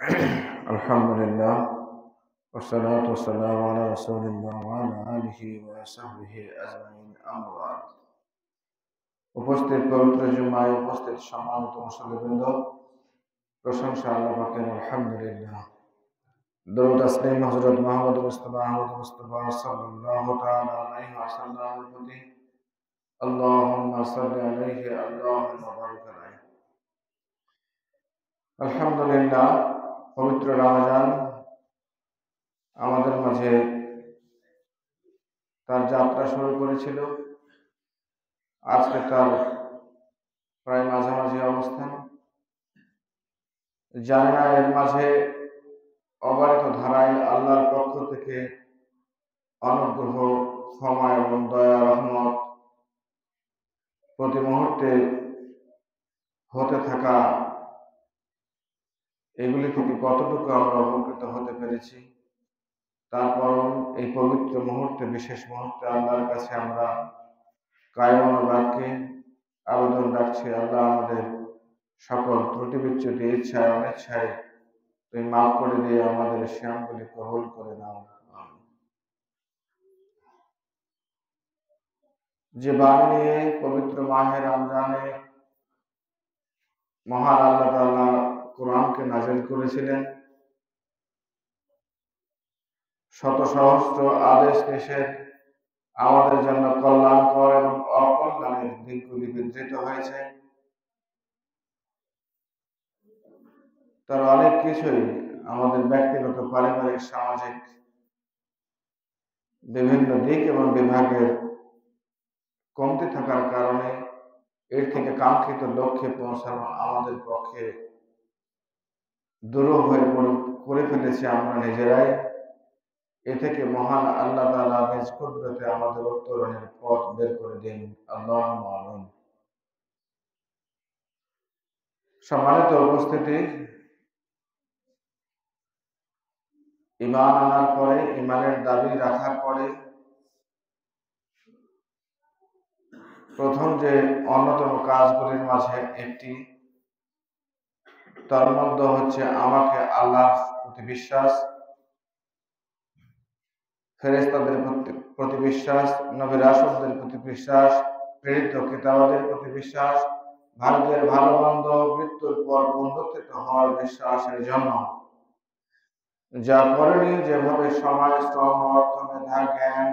আলহামদুলিল্লাহ ওয়াসসালাতু ওয়াসসালামু আলা রাসূলিল্লাহ ওয়া আলা আলিহি ওয়া সাহবিহি আজমাইন আম্মা বা'দ। উপস্থিত পবিত্র জুমায় উপস্থিত সম্মানিত মুসল্লিবৃন্দ, প্রশংসা আল্লাহ পাকের, আলহামদুলিল্লাহ। দরুদ তাসলিম হযরত মুহাম্মদ মুস্তাফা সাল্লাল্লাহু তাআলা আলাইহি ওয়াসাল্লামের প্রতি। আল্লাহুম্মা সাল্লি আলাইহি আল্লাহুম্মা বারিক আলাইহি। আলহামদুলিল্লাহ, পবিত্র রমজান আমাদের মাঝে তার যাত্রা শুরু করেছিল। আজকে তার প্রায় মাঝামাঝি অবস্থান। জানি না এর মাঝে অবারিত ধারায় আল্লাহর পক্ষ থেকে অনুগ্রহ, ক্ষমা এবং দয়া, রহমত প্রতি মুহূর্তে হতে থাকা, এগুলি থেকে কতটুকু আমরা উপকৃত হতে পেরেছি। তারপর এই পবিত্র মুহূর্তে, বিশেষ মুহূর্তে আল্লাহর কাছে আমরা কায়মন বাক্যে আবেদন রাখছি, আল্লাহ আমাদের সকল ত্রুটি বিচ্যুতি, ইচ্ছায় অনিচ্ছায় তুমি মাফ করে দিয়ে আমাদের শ্যামগুলি কবুল করে নাও। যে বাণী নিয়ে পবিত্র মাহে রমজানে মহান আল্লাহ তাআলা কোরআনকে নাযিল করেছিলেন, শত সহস্র আদেশ নিষেধ আমাদের জন্য কল্যাণকর এবং অকল্যাণের দিকগুলি বিধৃত হয়েছে। তার অনেক কিছুই আমাদের ব্যক্তিগত, পারিবারিক, সামাজিক বিভিন্ন দিক এবং বিভাগের কমতি থাকার কারণে এর থেকে কাঙ্ক্ষিত লক্ষ্যে পৌঁছানো আমাদের পক্ষে দুরূহ হয়ে করে ফেলেছি আমরা নিজেরাই। এ থেকে মহান আল্লাহ তাআলা নিজ কুদরতে আমাদের উত্তরণের পথ বের করে দিন, আল্লাহুম্মা আমিন। সম্মানিত উপস্থিতি, ঈমান আনার পরে, ঈমানের দাবি রাখার পরে প্রথম যে অন্যতম কাজগুলির মাঝে একটি, তার মধ্যে হচ্ছে আমাকে আল্লাহর প্রতি বিশ্বাস, ফেরেশতাদের প্রতি বিশ্বাস, নবী রাসূলদের প্রতি বিশ্বাস, প্রেরিত কিতাবদের প্রতি বিশ্বাস, ভাগ্যের ভালো মন্দ, মৃত্যুর পর পুনরুত্থিত হওয়ার বিশ্বাসের জন্য যা করণীয়, যেভাবে সময়, শ্রম, অর্থ, মেধা, জ্ঞান,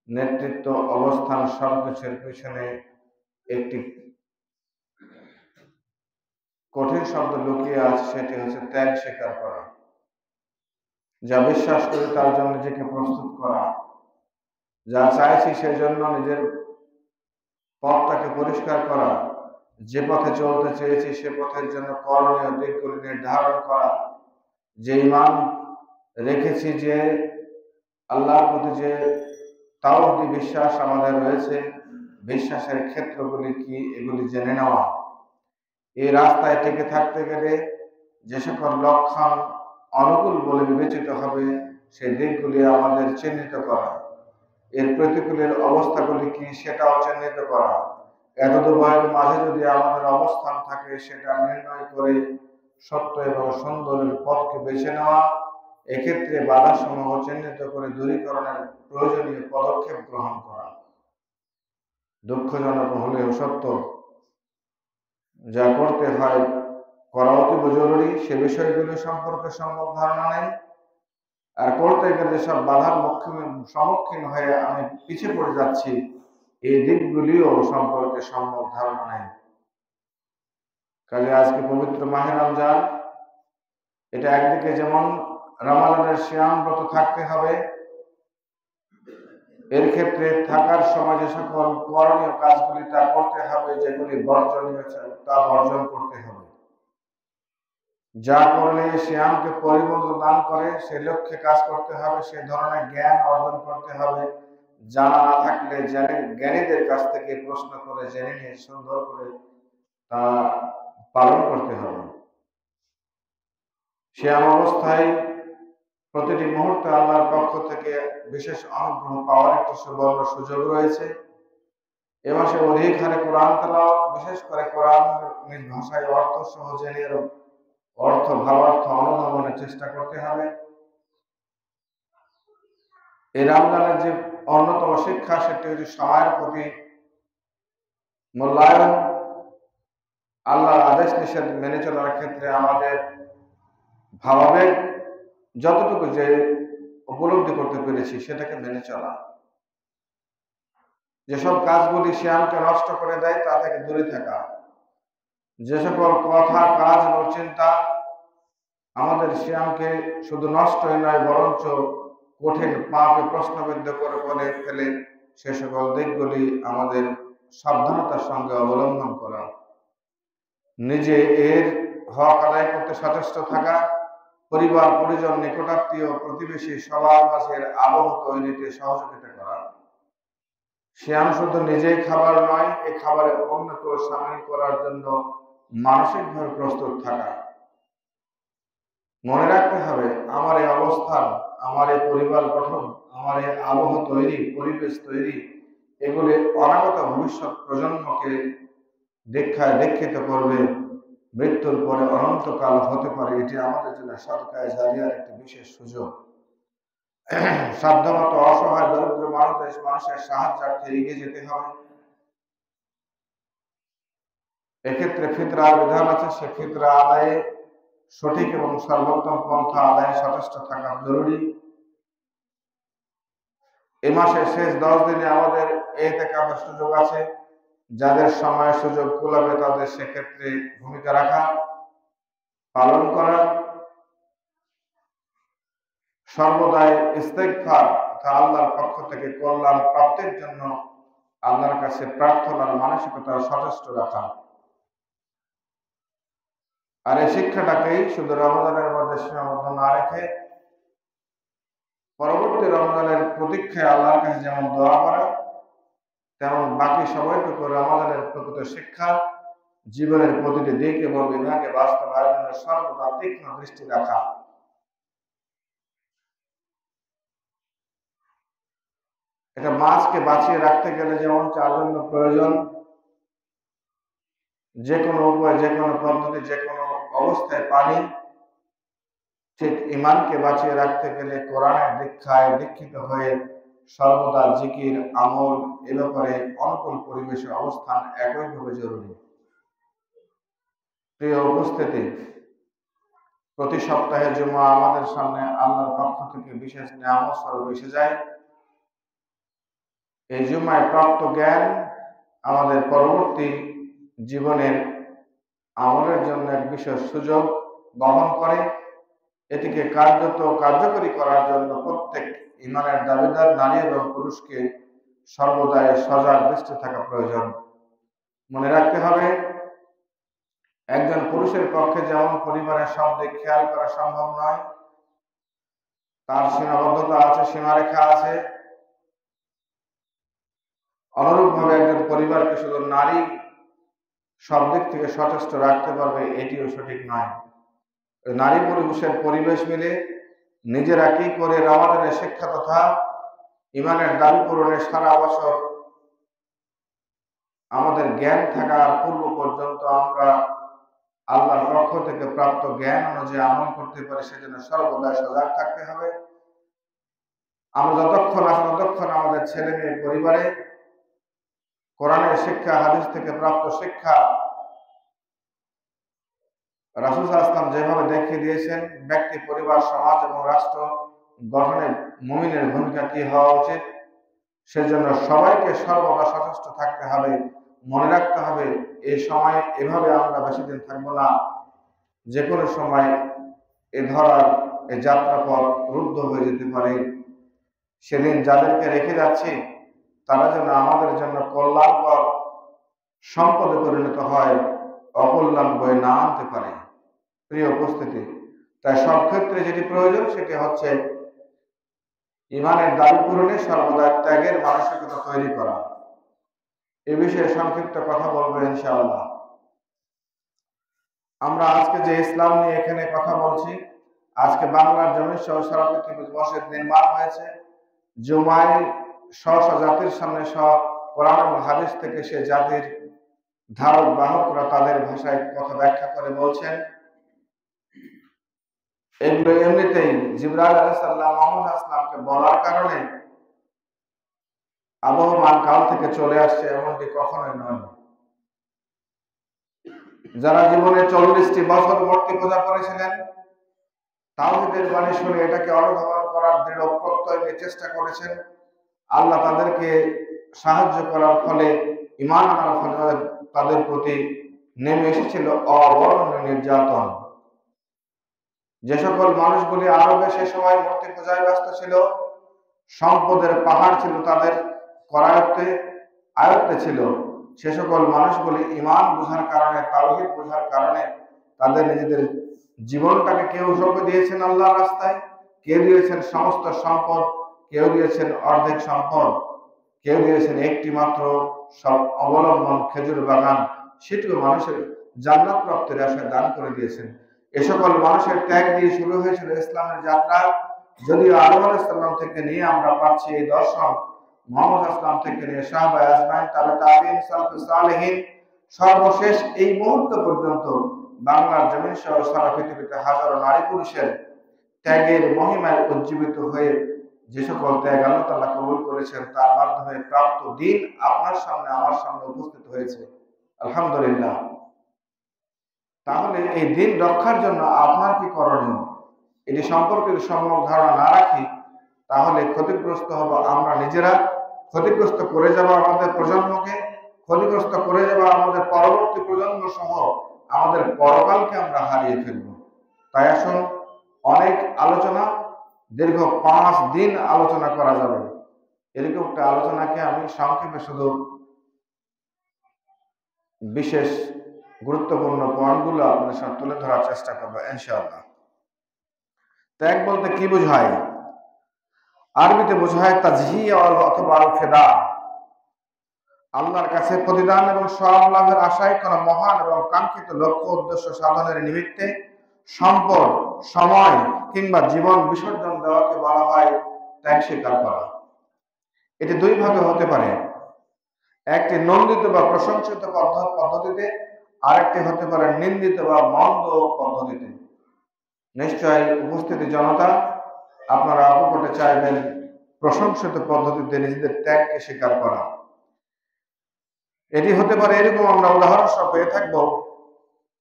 নেতৃত্ব, অবস্থান সবকিছুর পিছনে একটি কঠিন শব্দ লুকিয়ে আছে, সেটি হচ্ছে ত্যাগ স্বীকার করা। যা বিশ্বাস করি তার জন্য নিজেকে প্রস্তুত করা, যা চাইছি সেই জন্য নিজের পথটাকে পরিষ্কার করা, যে পথে চলতে চেয়েছি সে পথের জন্য করণীয় দিকগুলি নির্ধারণ করা, যে ঈমান রেখেছি, যে আল্লাহর প্রতি যে তাওহীদি বিশ্বাস আমাদের রয়েছে, বিশ্বাসের ক্ষেত্রগুলি কি এগুলি জেনে নেওয়া। এই রাস্তায় টিকে থাকতে গেলে যে সকল লক্ষণ অনুকূল বলে বিবেচিত হবে সেই দিকগুলি আমাদের চিহ্নিত করা, এর প্রতিকূলের অবস্থাগুলি কি সেটাও চিহ্নিত করা। এতদুভয়ের মাঝে যদি আমাদের অবস্থান থাকে সেটা নির্ণয় করে সত্য এবং সুন্দরের পথকে বেছে নেওয়া, এক্ষেত্রে বাধাসমূহ চিহ্নিত করে দূরীকরণের প্রয়োজনীয় পদক্ষেপ গ্রহণ করা। দুঃখজনক হলেও সত্য, যা করতে হয়, করা অতীব জরুরি, সে বিষয়গুলো সম্পর্কে সম্যক ধারণা নেই। আর করতে গেলে সব বাধার সম্মুখীন হয়ে আমি পিছিয়ে পড়ে যাচ্ছি, এই দিকগুলিও সম্পর্কে সম্যক ধারণা নেই। কাজে আজকে পবিত্র মাহে রমজান, এটা একদিকে যেমন রমাদানের সিয়াম ব্রত থাকতে হবে, এর ক্ষেত্রে থাকার সময় যে সকল করণীয় কাজগুলি তা করতে হবে, যেগুলি বর্জনীয় তা বর্জন করতে হবে। যা করলে সিয়ামকে পরিমল দান করে সে লক্ষ্যে কাজ করতে হবে, সে ধরনের জ্ঞান অর্জন করতে হবে। জানা না থাকলে জ্ঞানীদের কাছ থেকে প্রশ্ন করে জেনে নিয়ে সুন্দর করে তা পালন করতে হবে। সিয়াম অবস্থায় প্রতিটি মুহূর্তে আল্লাহর পক্ষ থেকে বিশেষ অনুগ্রহ পাওয়ার একটি সুবর্ণ সুযোগ রয়েছে। এ মাসে অধিক হারে কোরআন তেলাওয়াত, বিশেষ করে কোরআন নিজ ভাষায় অর্থ সহ জেনে অর্থ, ভাবার্থ, অনুধাবন চেষ্টা করতে হবে। এই রমজানের যে অন্যতম শিক্ষা সেটি হচ্ছে সময়ের প্রতি মূল্যায়ন, আল্লাহর আদেশ নিষেধ মেনে চলার ক্ষেত্রে আমাদের ভাবাবেগ যতটুকু যে উপলব্ধি করতে পেরেছি সেটাকে মেনে চলা। যেসব কাজগুলি সিয়ামকে নষ্ট করে দেয় তা থেকে দূরে থাকা। যে সকল কথা, কাজ এবং চিন্তা আমাদের সিয়ামকে শুধু নষ্টই নয় বরঞ্চ কঠিন পাপে প্রশ্নবিদ্ধ করে ফেলে, সে সকল দিকগুলি আমাদের সাবধানতার সঙ্গে অবলম্বন করা। নিজে এর হক আদায় করতে সচেষ্ট থাকা, পরিবার, পরিজন, নিকটাত্মীয়, প্রতিবেশী সবার মাঝের আবহ তৈরিতে সহযোগিতা করা। সিয়াম শুধু নিজেই খাবার নয়, এই খাবারে অন্যকেও সামিল করার জন্য মানসিকভাবে প্রস্তুত থাকা। মনে রাখতে হবে আমার এই অবস্থান, আমার এই পরিবার গঠন, আমার এই আবহ তৈরি, পরিবেশ তৈরি, এগুলি অনাগত ভবিষ্যৎ প্রজন্মকে দীক্ষিত করবে। মৃত্যুর পরে অনন্তকাল হতে পারে। এটি আমাদের জন্য সদকায়ে জারিয়ার একটি বিশেষ সুযোগ। সাধ্যমতো অসহায় দরিদ্র মানুষের সাহায্যার্থে এগিয়ে যেতে হবে। এক্ষেত্রে ফিতরার বিধান আছে, সে ফিতরা আদায়ে সঠিক এবং সর্বোত্তম পন্থা আদায়ে সচেষ্ট থাকা জরুরি। এই মাসের শেষ 10 দিনে আমাদের ইতিকাফের সুযোগ আছে। যাদের সময় সুযোগ কুলাবে তাদের সেক্ষেত্রে ভূমিকা রাখা, পালন করা। সর্বদাই ইস্তেগফার তথা আল্লাহর পক্ষ থেকে কল্যাণ প্রাপ্তির জন্য আল্লাহর কাছে প্রার্থনার মানসিকতা সচেষ্ট রাখা। আর এই শিক্ষাটাকেই শুধু রমজানের মধ্যে সীমাবদ্ধ না রেখে পরবর্তী রমজানের প্রতীক্ষায় আল্লাহর কাছে যেমন দোয়া করা, তেমন বাকি সময়টুকু রমজানের প্রকৃত শিক্ষা জীবনের প্রতিটি দিক এবং বিভাগে বাস্তবায়নের সর্বদা তীক্ষ্ণ দৃষ্টি রাখা। এটা মাছকে বাঁচিয়ে রাখতে গেলে যেমন 4 জন্য প্রয়োজন, যে কোনো উপায়, যে কোনো পদ্ধতি, যে কোনো অবস্থায় পানি, ঠিক ইমানকে বাঁচিয়ে রাখতে গেলে কোরআনের দীক্ষায় দীক্ষিত হয়ে সর্বদা জিকির, আমল, এ ব্যাপারে অনুকূল পরিবেশে অবস্থান একইভাবে জরুরি। প্রিয় উপস্থিতি, প্রতি সপ্তাহে জুমা আমাদের সামনে আল্লাহর পক্ষ থেকে বিশেষ নিয়ামত স্বরূপ এসে যায়। এই জুমায় প্রাপ্ত জ্ঞান আমাদের পরবর্তী জীবনের আমলের জন্য এক বিশেষ সুযোগ বহন করে। এটিকে কার্যকরী করার জন্য প্রত্যেক ইমানের দাবিদার নারী এবং পুরুষকে সর্বদাই সজাগ দৃষ্টি থাকা প্রয়োজন। মনে রাখতে হবে, একজন পুরুষের পক্ষে যেমন পরিবারের সব দিক খেয়াল করা সম্ভব নয়, তার সীমাবদ্ধতা আছে, সীমারেখা আছে। অনুরূপভাবে একজন পরিবারকে শুধু নারী সব দিক থেকে সচেষ্ট রাখতে পারবে এটিও সঠিক নয়। নারী পুরুষের পরিবেশ মিলে নিজেরা কি করে রমাদানের শিক্ষা তথা ইমানের দাবি পূরণে সারা বছর আমাদের জ্ঞান থাকার পূর্ব পর্যন্ত আমরা আল্লাহর পক্ষ থেকে প্রাপ্ত জ্ঞান অনুযায়ী আমল করতে পারি, সেজন্য সর্বদা সজাগ থাকতে হবে। আমরা যতক্ষণ আসি ততক্ষণ আমাদের ছেলে মেয়ে পরিবারে কোরআনের শিক্ষা, হাদিস থেকে প্রাপ্ত শিক্ষা, রাসূল সাল্লাল্লাহু আলাইহি ওয়াসাল্লাম যেভাবে দেখিয়ে দিয়েছেন ব্যক্তি, পরিবার, সমাজ এবং রাষ্ট্র গঠনে মুমিনের ভূমিকা কি হওয়া উচিত, সেজন্য সবাইকে সর্বদা সচেষ্ট থাকতে হবে। মনে রাখতে হবে, এই সময় এভাবে আমরা বেশি দিন থাকবো না। যে কোনো সময় এ যাত্রাপথ রুদ্ধ হয়ে যেতে পারে। সেদিন যাদেরকে রেখে যাচ্ছি তারা যেন আমাদের জন্য কল্যাণকর সম্পদে পরিণত হয়, অকল্যাণ বয়ে না আনতে পারে। প্রিয় উপস্থিতি, তাই সব ক্ষেত্রে যেটি প্রয়োজন সেটি হচ্ছে ইমানের দাবি পূরণে সর্বদা ত্যাগের মানসিকতা তৈরি করা। এ বিষয়ে সংক্ষিপ্ত কথা বলবো ইনশাআল্লাহ। আমরা আজকে যে ইসলাম নিয়ে এখানে কথা বলছি, আজকে বাংলার জমি সহ সারা পৃথিবীর মসজিদ নির্মাণ হয়েছে। জুমায় স্ব জাতির সামনে কোরআন এবং হাদিস থেকে সে জাতির ধারক বাহকরা তাদের ভাষায় কথা ব্যাখ্যা করে বলছেন। এগুলো এমনিতেই জিবরাইল আলাইহিস সালাম মুহাম্মদ আসলামকে বলার কারণে আবহমান কাল থেকে চলে আসছে, এমনটি কখনোই নয়। যারা জীবনে 40টি বছর মূর্তি পূজা করেছিলেন, তাওহীদের বাণী শুনে এটাকে অনুধাবন করার দৃঢ় প্রত্যয় নিয়ে চেষ্টা করেছেন, আল্লাহ তাদেরকে সাহায্য করার ফলে, ঈমান আনার ফলে তাদের প্রতি নেমে এসেছিল অবর্ণনীয় নির্যাতন। যে সকল মানুষগুলি আরবে সে সময় মূর্তি পূজায় ব্যস্ত ছিল, সম্পদের পাহাড় ছিল তাদের আয়ত্তে ছিল, সে সকল মানুষগুলি ঈমান বোঝার কারণে, তাওহীদ বোঝার কারণে তাদের নিজেদের জীবনটাকে কেউ উৎসর্গ দিয়েছেন আল্লাহর রাস্তায়, কেউ দিয়েছেন সমস্ত সম্পদ, কেউ দিয়েছেন অর্ধেক সম্পদ, কেউ দিয়েছেন একটি মাত্র অবলম্বন খেজুর বাগান, সেটুকু মানুষের জান্নাত প্রাপ্তির আশায় দান করে দিয়েছেন। এ সকল মানুষের ত্যাগ দিয়ে শুরু হয়েছিল ইসলামের যাত্রা। যদিও আদম আলাইহিস সালাম থেকে নিয়ে আমরা পাচ্ছি এই দর্শন, মুহাম্মদ আসলাম থেকে নিয়ে সাহাবায়ে আজমাইন, তাবেঈন, সালাফুস সালেহিন, সর্বশেষ এই মুহূর্ত পর্যন্ত বাংলার জমিন সহ সারা পৃথিবীতে হাজারো নারী পুরুষের ত্যাগের মহিমায় উজ্জীবিত হয়ে যে সকল ত্যাগ আল্লাহ তাআলা কবুল করেছেন, তার মাধ্যমে প্রাপ্ত দিন আপনার সামনে, আমার সামনে উপস্থিত হয়েছে, আলহামদুলিল্লাহ। তাহলে এই দিন রক্ষার জন্য আপনার কি করণীয়, এটি সম্পর্কে সম্যক ধারণা না রাখি, তাহলে ক্ষতিগ্রস্ত হব আমরা নিজেরা, ক্ষতিগ্রস্ত করে যাব আমাদের প্রজন্মকে, ক্ষতিগ্রস্ত করে যাব আমাদের পরবর্তী প্রজন্ম সহ আমাদের পরকালকে আমরা হারিয়ে ফেলব। তাই আসুন, অনেক আলোচনা, দীর্ঘ 5 দিন আলোচনা করা যাবে, এরকম একটা আলোচনাকে আমি সংক্ষেপে শুধু বিশেষ গুরুত্বপূর্ণ পয়েন্টগুলো আপনাদের সামনে তুলে ধরার চেষ্টা করবো ইনশাআল্লাহ। ত্যাগ বলতে কি বোঝায়? আরবিতে বোঝায় তাজহিয়া অথবা আল ফিদা, আল্লাহর কাছে প্রতিদান এবং সওয়াব লাভের আশায় কোন মহান এবং কাঙ্ক্ষিত লক্ষ্য উদ্দেশ্য সাধনের নিমিত্তে সম্পদ, সময় কিংবা জীবন বিসর্জন দেওয়াকে বলা হয় ত্যাগ স্বীকার করা। এটি দুই ভাগে হতে পারে, একটি নন্দিত বা প্রশংসিত পদ্ধতিতে, আরেকটি হতে পারে নিন্দিত বা মন্দ পদ্ধতিতে। নিশ্চয়ই উপস্থিতি জনতা, আপনারা অকপটে চাইবেন প্রশংসিত পদ্ধতিতে নিজেদের ত্যাগকে স্বীকার করা। এটি হতে পারে এরকম, আমরা উদাহরণস্বরূপ পেয়ে থাকবো,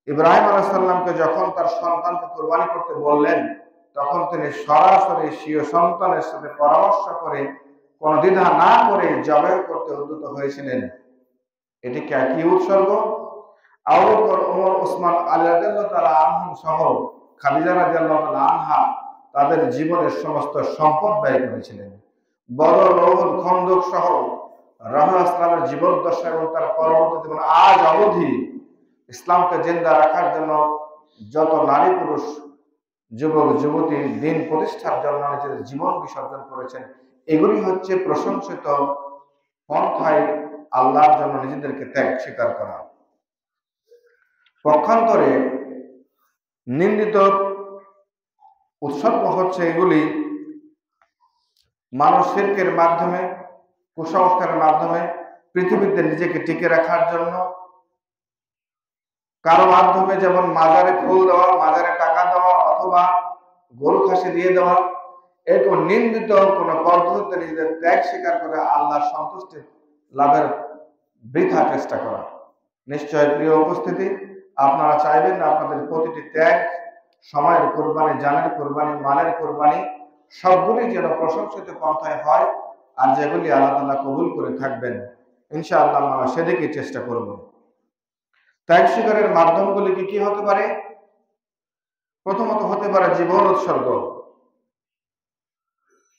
ইব্রাহিম আলাইহিস সালামকে যখন তার সন্তানকে কুরবানি করতে বললেন, তখন তিনি সরাসরি স্বীয় সন্তানের সাথে পরামর্শ করে কোন দ্বিধা না করে জবাই করতে উদ্যত হয়েছিলেন। এটি কি উৎসর্গ? আবু বকর, ওমর, ওসমান, আলী রাদিয়াল্লাহু তাআলা আনহুম সহ খাদিজা রাদিয়াল্লাহু তাআলা আনহা তাদের জীবনের সমস্ত সম্পদ ব্যয় করেছিলেন। বদর, উহুদ, খন্দক সহ রাসূল ইসলামের জীবদ্দশা এবং তার পরবর্তী জীবন আজ অবধি ইসলামকে জিন্দা রাখার জন্য যত নারী পুরুষ, যুবক যুবতী দিন প্রতিষ্ঠার জন্য নিজেদের জীবন বিসর্জন করেছেন, এগুলি হচ্ছে প্রশংসিত পন্থায় আল্লাহর জন্য নিজেদেরকে ত্যাগ স্বীকার করা। পক্ষান্তরে নিন্দিত উৎসর্গ হচ্ছে এগুলি মানুষ শিরকের মাধ্যমে, কুসংস্কারের মাধ্যমে পৃথিবীতে নিজেকে টিকে রাখার জন্য কারো মাধ্যমে, যেমন মাজারে ফুল দেওয়া, মাজারে টাকা দেওয়া, অথবা গরু খাসি দিয়ে দেওয়া, এরকম নিন্দিত কোন পদ্ধতিতে নিজেদের ত্যাগ স্বীকার করে আল্লাহর সন্তুষ্টি লাভের বৃথা চেষ্টা করা। নিশ্চয় প্রিয় উপস্থিতি, আপনারা চাইবেন না আপনাদের প্রতিটি ত্যাগ, সময়ের কোরবানি, জানের কোরবানি, মানের কোরবানি, সবগুলি যেন প্রশংসিত পন্থায় হয়, আর যেগুলি আল্লাহ তাআলা কবুল করে থাকবেন, ইনশাআল্লাহ আমরা সেদিকে চেষ্টা করব। ত্যাগ স্বীকারের মাধ্যমগুলি কি হতে পারে? প্রথমত হতে পারে জীবন উৎসর্গ।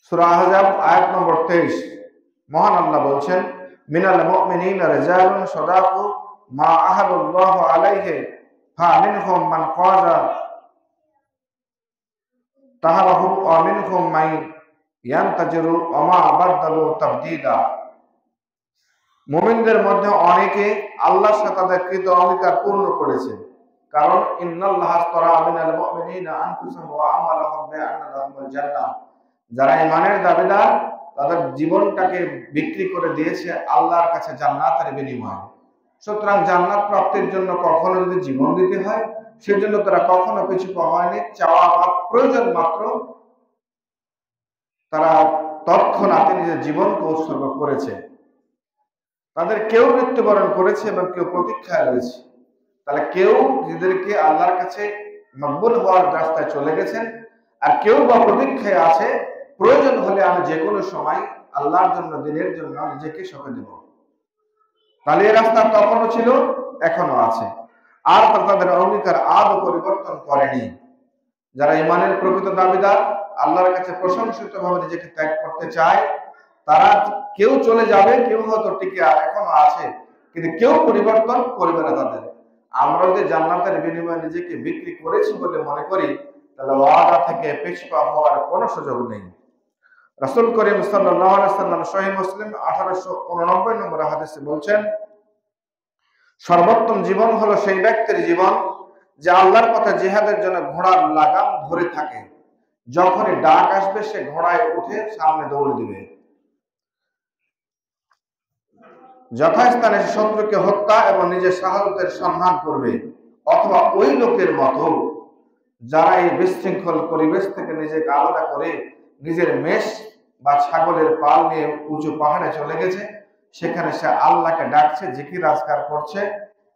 সূরা আহজাব আয়াত নম্বর 23 মহান আল্লাহ বলছেন, মিনাল মুমিনিনা রিজালুন সাদাকু মা আহাদুল্লাহ আলাইহি ফামিনহুম মান কাযা তাহারাহু ওয়া মিনহুম মান ইয়ানতাজিরু ওয়া মা বাদদালু তাবদীলা। মুমিনদের মধ্যে অনেকে আল্লাহর সাথে তাদের কৃত অঙ্গীকার পূর্ণ করেছে, কারণ ইন্নাল্লাহা আশতারা মিনাল মুমিনিনা আনফুসাহুম ওয়া আমওয়ালাহুম বিআন্না লাহুমুল জান্নাহ। যারা ঈমানের দাবিদার, তাদের জীবনটাকে বিক্রি করে দিয়েছে আল্লাহর কাছে জান্নাতের বিনিময়ে। সুতরাং জান্নাত প্রাপ্তির জন্য কখনো যদি জীবন দিতে হয়, সেজন্য তারা কখনো পিছু পা হয়নি। চাওয়া প্রয়োজন মাত্র তারা তৎক্ষণাৎ নিজের জীবনকে উৎসর্গ করেছে। তাদের কেউ মৃত্যুবরণ করেছে এবং কেউ প্রতীক্ষায় রয়েছে। তাহলে কেউ নিজেদেরকে আল্লাহর কাছে মকবুল হওয়ার রাস্তায় চলে গেছেন, আর কেউ বা প্রতীক্ষায় আছে প্রয়োজন হলে আমি যে কোনো সময় আল্লাহর জন্য, দিনের জন্য নিজেকে সঁপে দেব। তাহলে এই রাস্তা তখনও ছিল, এখনো আছে। আর তাদের অঙ্গীকার আদৌ পরিবর্তন করেনি। যারা ইমানের প্রকৃত দাবিদার, আল্লাহর কাছে প্রশংসিত ভাবে নিজেকে ত্যাগ করতে চায়, তারা কেউ চলে যাবে, কেউ হয়তো টিকে এখনো আছে, কিন্তু কেউ পরিবর্তন করবে না তাদের। আমরা যদি জান্নাতের বিনিময়ে নিজেকে বিক্রি করেছি বলে মনে করি, তাহলে ওয়াদা থেকে পিছপা হওয়ার কোনো সুযোগ নেই। রাসূল করিম সাল্লাল্লাহু আলাইহি ওয়াসাল্লাম সহিহ মুসলিম 1889 নম্বর হাদিসে বলছেন, সর্বোত্তম জীবন হলো সেই ব্যক্তির জীবন যে আল্লাহর পথে জিহাদের জন্য ঘোড়ার লাগাম ধরে থাকে। যখনই ডাক আসবে সে ঘোড়ায় উঠে সামনে দৌড় দিবে। যথাস্থানে শত্রুকে হত্যা এবং নিজের শাহাদাতের সন্ধান করবে। অথবা ওই লোকের মতো যারা এই বিশৃঙ্খল পরিবেশ থেকে নিজেকে আলাদা করে নিজের মেষ বা ছাগলের পাল নিয়ে উঁচু পাহাড়ে চলে গেছে, সেখানে সে আল্লাহকে ডাকছে, জিকির আজকার করছে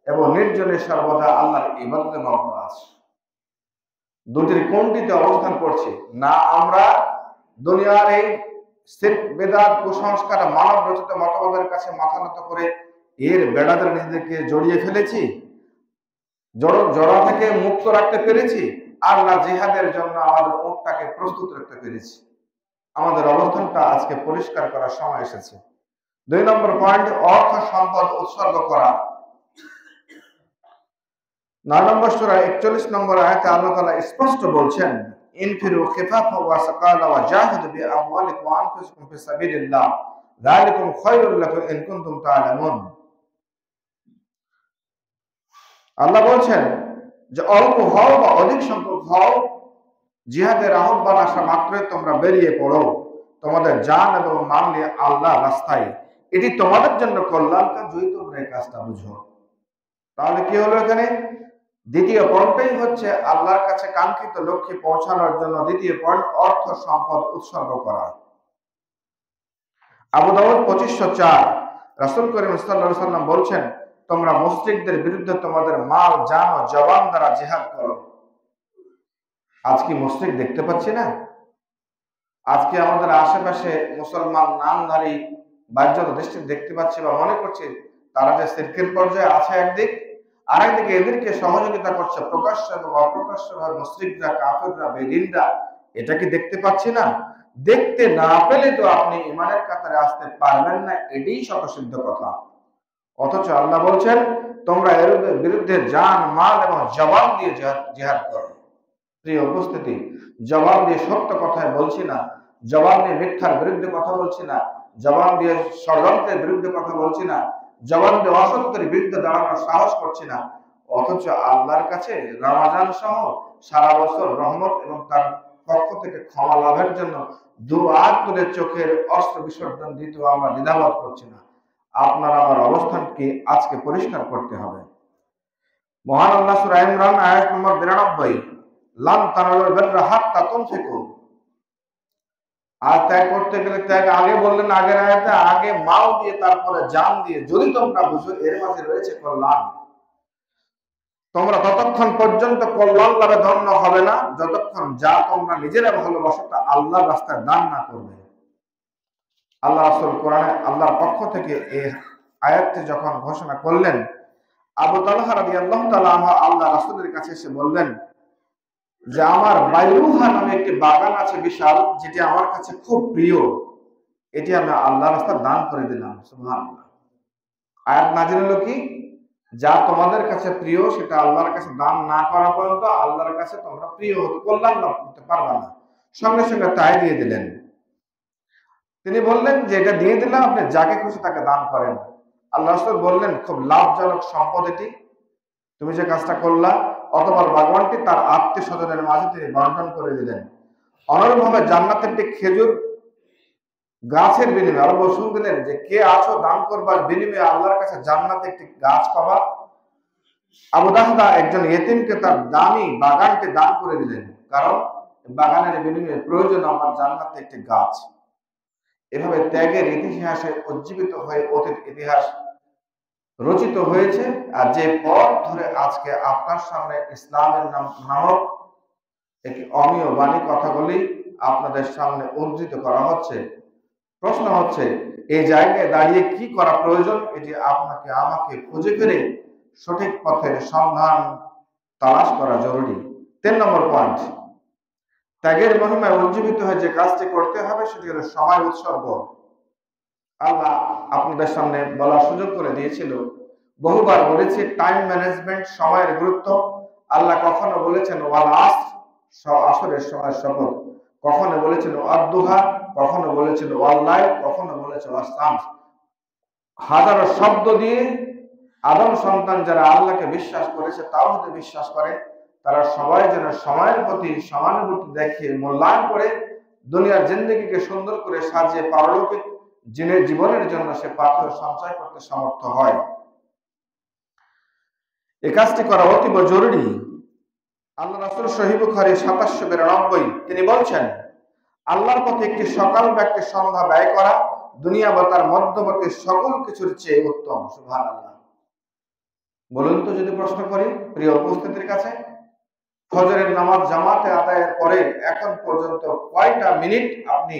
এবং নির্জনে সর্বদা আল্লাহর ইবাদতে মগ্ন আছে। দুটির কোনটিতে অবস্থান করছে? না আমরা দুনিয়ার এই শিরক, বিদআত, কুসংস্কার, মানব রচিত মতবাদের কাছে মাথা নত করে এর বেড়াদের নিজেদেরকে জড়িয়ে ফেলেছি, জড়া থেকে মুক্ত রাখতে পেরেছি, আর না জিহাদের জন্য আমাদের উটটাকে প্রস্তুত রাখতে পেরেছি। আমাদের অবস্থানটা আজকে পরিষ্কার করার সময় এসেছে। 2 নম্বর পয়েন্ট, অর্থ সম্পদ উৎসর্গ করা। 9 নম্বর সূরা 41 নম্বর আয়াতে আল্লাহ তাআলা স্পষ্ট বলছেন, ইনফিরু খিফাফা ওয়া সাকালা ওয়া জাহিদু বিআমওয়ালিকুম ওয়া আনফুসিকুম ফি সাবিলিল্লাহ যালিকুম খায়রুল লাকুম ইন কুনতুম তা'লামুন। আল্লাহ বলছেন যে অল্প হও বা অধিক সংখ্যক হও, জিহাদের আহ্বান আসা মাত্রই তোমরা বেরিয়ে পড়ো তোমাদের জান এবং মাল নিয়ে আল্লাহর রাস্তায়। এটি তোমাদের জন্য কল্যাণকর যদি তোমরা এই কাজটা বুঝো। তাহলে কি হলো এখানে? দ্বিতীয় পয়েন্টটাই হচ্ছে আল্লাহর কাছে কাঙ্ক্ষিত লক্ষ্যে পৌঁছানোর জন্য দ্বিতীয় পয়েন্ট, অর্থ সম্পদ উৎসর্গ করা। আবু দাউদ 2504 রাসূল করিম সাল্লাল্লাহু আলাইহি ওয়াসাল্লাম বলছেন, তোমরা মুশরিকদের বিরুদ্ধে তোমাদের মাল, জান ও জবান দ্বারা জিহাদ করো। আজকে মুশরিক দেখতে পাচ্ছি না? আজকে আমাদের আশেপাশে মুসলমান নামধারী বাহ্যত দৃষ্টি দেখতে পাচ্ছি বা মনে করছি তারা যে শিরকের পর্যায়ে আছে একদিক, আর একদিকে এদেরকে সহযোগিতা করছে প্রকাশ্য এবং অপ্রকাশ্যভাবে মুশরিকরা, কাফেররা, বেদিনরা। এটা কি দেখতে পাচ্ছি না? দেখতে না পেলে তো আপনি ইমানের কাতারে আসতে পারবেন না, এটাই স্বতঃসিদ্ধ কথা। অথচ আল্লাহ বলছেন তোমরা এর বিরুদ্ধে জান, মাল এবং জবান দিয়ে জিহাদ করো। প্রিয় উপস্থিতি, জবান দিয়ে সত্য কথায় বলছি না, জবান দিয়ে মিথ্যার বিরুদ্ধে কথা বলছি না, জবান দিয়ে ষড়যন্ত্রের বিরুদ্ধে কথা বলছি না, জবান দিয়ে অসত্যের বিরুদ্ধে দাঁড়ানোর সাহস করছি না। অথচ আল্লাহর কাছে রমাজান সহ সারা বছর রহমত এবং তার পক্ষ থেকে ক্ষমা লাভের জন্য দুআ করে চোখের অস্ত্র বিসর্জন দিতেও আমরা দ্বিধাবোধ করছি না। আপনার আমার অবস্থানকে আজকে পরিষ্কার করতে হবে। মহান আল্লাহ সূরা ইমরান আয়াত নম্বর 92, লান তানালুল বিররা হাত্তা তুনফিকু। আর ত্যাগ করতে গেলে ত্যাগ আগে বললেন, আগের আয়াতে আগে মাল দিয়ে তারপরে জান দিয়ে। যদি তোমরা বুঝো এর মাঝে রয়েছে কল্যাণ, তোমরা ততক্ষণ পর্যন্ত কল্যাণ লাভে ধন্য হবে না যতক্ষণ যা তোমরা নিজেরা ভালোবাসো তা আল্লাহর রাস্তায় দান না করবে। আল্লাহ রাসূল কোরআনে আল্লাহর পক্ষ থেকে এই আয়াতটি যখন ঘোষণা করলেন, আবু তালহা রাদিয়াল্লাহু তাআলা আনহু আল্লাহ রাসূলের কাছে এসে বললেন যে আমার বাইরুহা নামে একটি বাগান আছে বিশাল, যেটি আমার কাছে খুব প্রিয়, এটি আমি আল্লাহর রাস্তায় দান করে দিলাম। সুবহানাল্লাহ। আয়াত নাযিল হলো কি? যা তোমাদের কাছে প্রিয় সেটা আল্লাহর কাছে দান না করা পর্যন্ত আল্লাহর কাছে তোমরা প্রিয় হতে, কল্যাণ লাভ করতে পারবে না। সঙ্গে সঙ্গে তাই দিয়ে দিলেন। তিনি বললেন যে এটা দিয়ে দিলাম, আপনি যাকে খুশি তাকে দান করেন। আল্লাহ রাসূল বললেন খুব লাভজনক সম্পদ এটি, তুমি যে কাজটা করলা। অথবা বাগানটি তার আত্মীয় স্বজনের মাঝে তিনি বন্টন করে দিলেন। অনুরূপভাবে জান্নাতের একটি খেজুর গাছের বিনিময়ে আরো বসুন দিলেন যে কে আছো দান করবার বিনিময়ে আল্লাহর কাছে জান্নাতে একটি গাছ পাবা। আবু দাহদা একজন ইয়েতিমকে তার দামি বাগানকে দান করে দিলেন, কারণ বাগানের বিনিময়ে প্রয়োজন আমার জান্নাতে একটি গাছ। এভাবে ত্যাগের ইতিহাসে উজ্জীবিত হয়ে অতীত ইতিহাস রচিত হয়েছে। আর যে পথ ধরে আজকে আপনার সামনে ইসলামের নামক একটি অমীয় বাণী কথাগুলি আপনাদের সামনে উদ্ধৃত করা হচ্ছে, প্রশ্ন হচ্ছে এই জায়গায় দাঁড়িয়ে কি করা প্রয়োজন? এটি আপনাকে আমাকে খুঁজে ফিরে সঠিক পথের সন্ধান তালাশ করা জরুরি। ৩ নম্বর পয়েন্ট, ত্যাগের মহিমায় উজ্জীবিত হয়ে যে কাজটি করতে হবে সেটি হলো সময় উৎসর্গ। আল্লাহ আপনাদের সামনে বলার সুযোগ করে দিয়েছিল, বহুবার বলেছি টাইম ম্যানেজমেন্ট, সময়ের গুরুত্ব। আল্লাহ কখনো বলেছেন ওয়াল আসর, আসরের সময়ের শপথ, কখনো বলেছেন ওয়াদ-দুহা, কখনো বলেছেন ওয়াল লাইল, কখনো বলেছেন ওয়াস-শামস। হাজারো শব্দ দিয়ে আদম সন্তান যারা আল্লাহকে বিশ্বাস করেছে, তাওহীদে বিশ্বাস করে, তারা সবাই যেন সময়ের প্রতি সমানুভূতি দেখিয়ে মূল্যায়ন করে দুনিয়ার জিন্দেগিকে সুন্দর করে সাজিয়ে পারলৌকিক জীবনের জন্য সে পাথর সঞ্চয় করতে সমর্থ হয়। এই কাজটি করা অতীব জরুরি। আল্লাহ রাসূল সহিহ বুখারী ৭৭৯২ তিনি বলছেন, আল্লাহর পথে একটি সকাল বা একটি সন্ধ্যা ব্যয় করা দুনিয়া বা তার মধ্যবর্তী সকল কিছুর চেয়ে উত্তম। সুবহানাল্লাহ। বলুন তো, যদি প্রশ্ন করি প্রিয় উপস্থিতির কাছে, ফজরের নামাজ জামাতে আদায়ের পরে এখন পর্যন্ত কয়টা মিনিট আপনি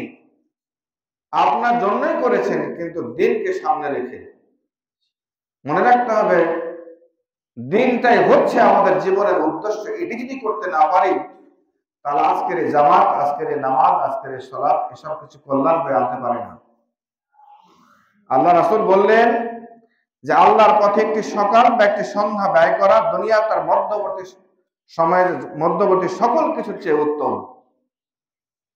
আপনার জন্যই করেছেন, কিন্তু দিনকে সামনে রেখে? মনে রাখতে হবে, দিনটাই হচ্ছে আমাদের জীবনের উদ্দেশ্য। এটি যদি করতে না পারি, তাহলে আজকের এই জামাত, আজকের এই নামাজ, আজকের এই সালাত এসব কিছু কল্যাণ বয়ে আনতে পারে না। আল্লাহ রাসূল বললেন যে আল্লাহর পথে একটি সকাল বা একটি সন্ধ্যা ব্যয় করা দুনিয়া তার মধ্যবর্তী সকল কিছুর চেয়ে উত্তম।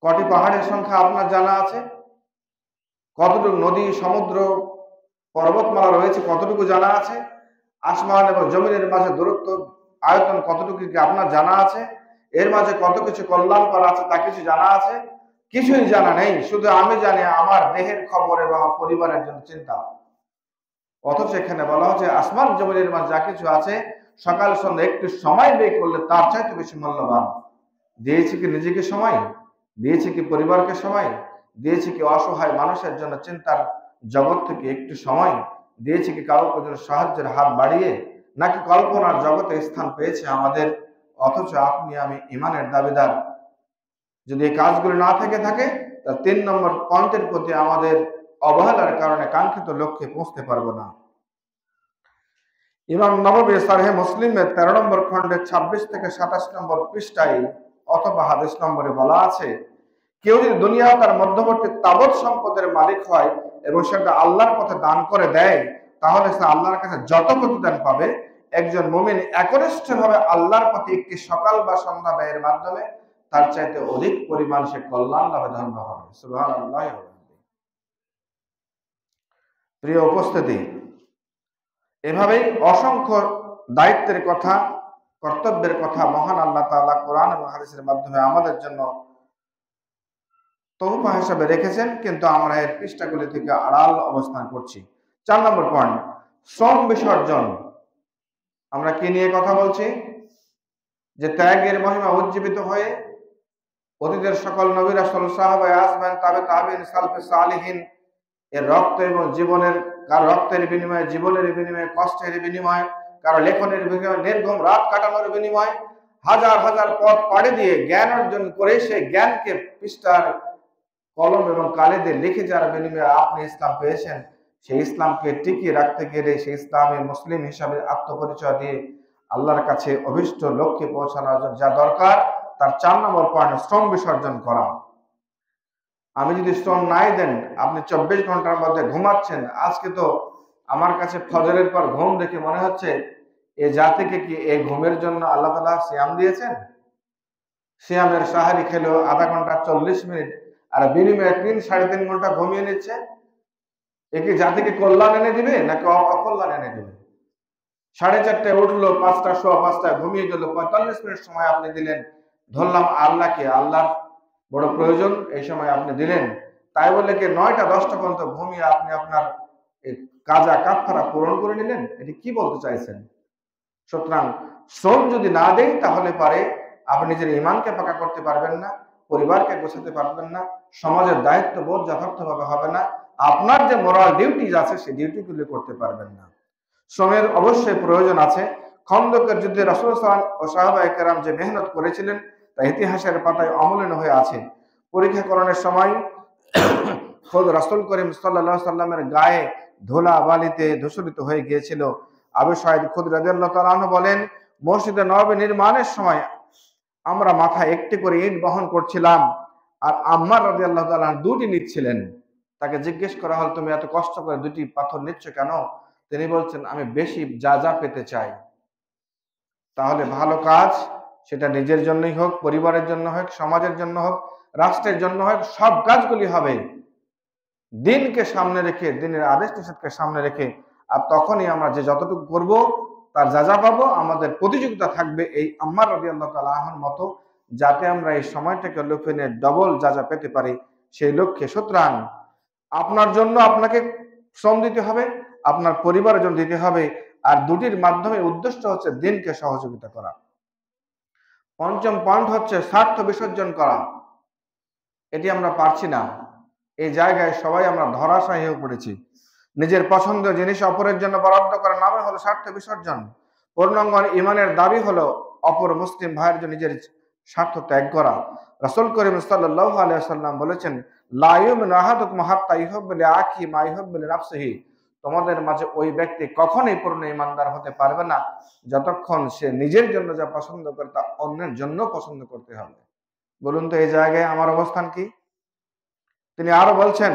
কটি পাহাড়ের সংখ্যা আপনার জানা আছে? কতটুকু নদী, সমুদ্র, পর্বতমালা রয়েছে কতটুকু জানা আছে? আসমান এবং জমিনের মাঝে দূরত্ব, আয়তন কতটুকু কি আপনার জানা আছে? এর মাঝে কত কিছু কল্যাণকর আছে তা কিছু জানা আছে? কিছুই জানা নেই। শুধু আমি জানি আমার দেহের খবর এবং আমার পরিবারের জন্য চিন্তা। অথচ এখানে বলা হচ্ছে আসমান জমিনের মাঝে যা কিছু আছে, সকাল সন্ধ্যা একটু সময় ব্যয় করলে তার চাইতে বেশি মূল্যবান। দিয়েছি কি নিজেকে সময়? দিয়েছি কি পরিবারকে সময়? দিয়েছি কি অসহায় মানুষের জন্য চিন্তার জগৎ থেকে একটু সময়? দিয়েছি কি কারো জন্য সাহায্যের হাত বাড়িয়ে? নাকি কল্পনার জগতে স্থান পেয়েছে আমাদের? অথচ আপনি আমি ইমানের দাবিদার। যদি এই কাজগুলো না থেকে থাকে, তা ৩ নম্বর পয়েন্টের প্রতি আমাদের অবহেলার কারণে কাঙ্ক্ষিত লক্ষ্যে পৌঁছতে পারবো না। ইমাম নববী সারহে মুসলিমের ১৩ নম্বর খণ্ডের ২৬ থেকে ২৭ নম্বর পৃষ্ঠায় অথবা হাদিস নম্বরে বলা আছে, কেউ যদি দুনিয়া তার মধ্যবর্তী তাবৎ সম্পদের মালিক হয় এবং সেটা আল্লাহর পথে দান করে দেয়, তাহলে সে আল্লাহর কাছে যত প্রতিদান পাবে, একজন মুমিন একনিষ্ঠভাবে আল্লাহর পথে একটি সকাল বা সন্ধ্যা ব্যয়ের মাধ্যমে তার চাইতে অধিক পরিমাণ সে কল্যাণ লাভে ধন্য হবে। সুবহানাল্লাহ। প্রিয় উপস্থিতি, এভাবেই অসংখ্য দায়িত্বের কথা, কর্তব্যের কথা মহান আল্লাহ তাআলা কোরআন এবং হাদিসের মাধ্যমে আমাদের জন্য তোহফা হিসাবে রেখেছেন, কিন্তু আমরা এর পৃষ্ঠাগুলি থেকে আড়াল অবস্থান করছি। ৪ নম্বর পয়েন্ট, শ্রম বিসর্জন। আমরা কি নিয়ে কথা বলছি? যে ত্যাগের মহিমা উজ্জীবিত হয়ে অতীতের সকল নবী রাসূল, সাহাবায়ে আজমাইন, তাবেঈন, সালফে সালিহিন এর রক্ত এবং জীবনের, কার রক্তের বিনিময়ে, জীবনের বিনিময়ে, কষ্টের বিনিময়ে, কারো লেখনের বিনিময়ে, নির্ঘুম রাত কাটানোর বিনিময়ে, হাজার হাজার পথ পাড়ি দিয়ে জ্ঞান অর্জন করে সেই জ্ঞানকে পৃষ্ঠার কলম এবং কালিতে লিখে যার বিনিময়ে আপনি ইসলাম পেয়েছেন, সেই ইসলামকে টিকিয়ে রাখতে গেলে সেই ইসলামী মুসলিম হিসাবে আত্মপরিচয় দিয়ে আল্লাহর কাছে অভিষ্ট লক্ষ্যে পৌঁছানোর জন্য যা দরকার, তার ৪ নম্বর পয়েন্ট শ্রম বিসর্জন করা। আমি যদি শ্রম নাই দেন, আপনি ২৪ ঘন্টার মধ্যে ঘুমাচ্ছেন। আজকে তো আমার কাছে ফজরের পর ঘুম দেখে মনে হচ্ছে এ জাতিকে কি এই ঘুমের জন্য আল্লাহ তাআলা সিয়াম দিয়েছেন? সিয়ামের সাহারি খেলেও আধা ঘন্টা ৪০ মিনিট আর বিনিময়ে ৩-৩.৫ ঘন্টা ঘুমিয়ে নিচ্ছে। এ কি জাতিকে কল্যাণ এনে দিবে নাকি অকল্যাণ এনে দিবে? ৪:৩০টায় উঠলো, ৫টা সোয়া ৫টায় ঘুমিয়ে গেল, ৪৫ মিনিট সময় আপনি দিলেন, ধরলাম আল্লাহকে, আল্লাহর বড় প্রয়োজন, এই সময় আপনি দিলেন। তাই বলে কি ৯টা-১০টা পর্যন্ত ঘুমিয়ে আপনি আপনার কাজা কাফারা পূরণ করে নিলেন? এটি কি বলতে চাইছেন? সুতরাং শ্রম যদি না দেই তাহলে পারে আপনি নিজের ইমানকে পাকা করতে পারবেন না, পরিবারকে গোছাতে পারবেন না, সমাজের দায়িত্ববোধ যথার্থভাবে হবে না, আপনার যে মোরাল ডিউটিজ আছে সেই ডিউটিগুলি করতে পারবেন না। শ্রমের অবশ্যই প্রয়োজন আছে। খন্দকের যুদ্ধে রাসূল ও সাহাবায়ে কেরাম যে মেহনত করেছিলেন তা ইতিহাসের পাতায় অমলিন হয়ে আছে। পরীক্ষাকরণের সময় খোদ রাসূল করিম সাল্লাল্লাহু আলাইহি সাল্লামের গায়ে ধুলা বালিতে ধূসরিত হয়ে গিয়েছিল। আবু সাঈদ খুদরী রাদিয়াল্লাহু তাআলা আনহু বলেন, মসজিদে নববী নির্মাণের সময় আমরা মাথায় একটি করে ইট বহন করছিলাম, আর আম্মার রাদিয়াল্লাহু তাআলা দুটি নিচ্ছিলেন। তাকে জিজ্ঞেস করা হল, তুমি এত কষ্ট করে দুটি পাথর নিচ্ছ কেন? তিনি বলছেন, আমি বেশি যা পেতে চাই। তাহলে ভালো কাজ সেটা নিজের জন্যই হোক, পরিবারের জন্য হোক, সমাজের জন্য হোক, রাষ্ট্রের জন্য হোক, সব কাজগুলি হবে দিনকে সামনে রেখে, দিনের আদেশ নিষেধকে সামনে রেখে। আর তখনই আমরা যে যতটুকু করব তার যা পাবো, আমাদের প্রতিযোগিতা থাকবে এই আম্মার রাদিয়াল্লাহু তাআলা আনহার মতো, যাতে আমরা এই সময়টাকে লুফে নিয়ে ডবল যা পেতে পারি সেই লক্ষ্যে। সুতরাং আপনার জন্য আপনাকে শ্রম দিতে হবে, আপনার পরিবারের জন্য দিতে হবে, আর দুটির মাধ্যমে উদ্দেশ্য হচ্ছে দিনকে সহযোগিতা করা। পঞ্চম পয়েন্ট হচ্ছে স্বার্থ বিসর্জন করা। এটি আমরা পারছি না। এই জায়গায় সবাই আমরা ধরাশায়ী হয়ে পড়েছি। নিজের পছন্দের জিনিস অপরের জন্য বরাদ্দ করার নামে হলো স্বার্থ বিসর্জন। পূর্ণাঙ্গ ইমানের দাবি হলো অপর মুসলিম ভাইয়ের জন্য নিজের স্বার্থ ত্যাগ করা। রাসূল করিম সাল্লাল্লাহু আলাইহি ওয়াসাল্লাম বলেছেন, লা ইউমিনু আহাদুকুম হাত্তা ইউহিব্বা লিআখিহি মা ইউহিব্বু লিনাফসিহি। তোমাদের মাঝে ওই ব্যক্তি কখনোই পূর্ণ ইমানদার হতে পারবে না যতক্ষণ সে নিজের জন্য যা পছন্দ করে তা অন্যের জন্য পছন্দ করতে হবে। বলুন তো এই জায়গায় আমার অবস্থান কি? তিনি আরো বলছেন